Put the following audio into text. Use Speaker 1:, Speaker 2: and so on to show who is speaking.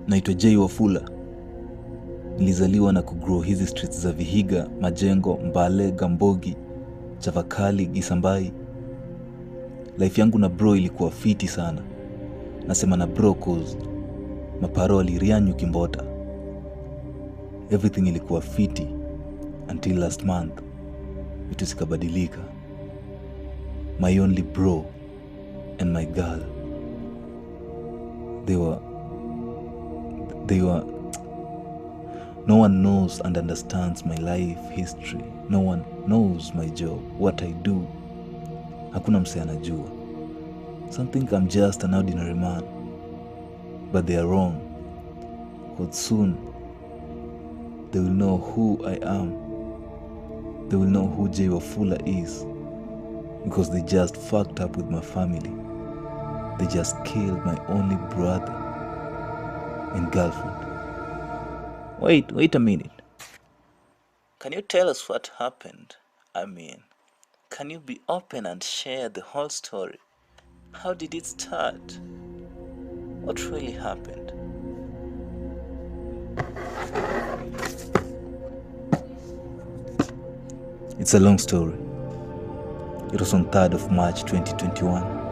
Speaker 1: Naitwa Jay Wafula. Nilizaliwa na kugrow hizi streets za Vihiga, Majengo, Mbale, Gambogi, Chavakali, Gisambai. Life yangu na bro ilikuwa fiti sana. Nasema na bro cause maparo alirianyu Kimbota. Everything ilikuwa fiti until last month vitu zikabadilika. My only bro and my girl, they were no one knows and understands my life history. No one knows my job, what I do. Hakuna mse anajua. Some think I'm just an ordinary man, but they are wrong. But soon they will know who I am. They will know who Jay Wafula is, because they just fucked up with my family. They just killed my only brother and girlfriend. Wait a minute. Can you tell us what happened? I mean, can you be open and share the whole story? How did it start? What really happened? It's a long story. It was on 3rd of March 2021.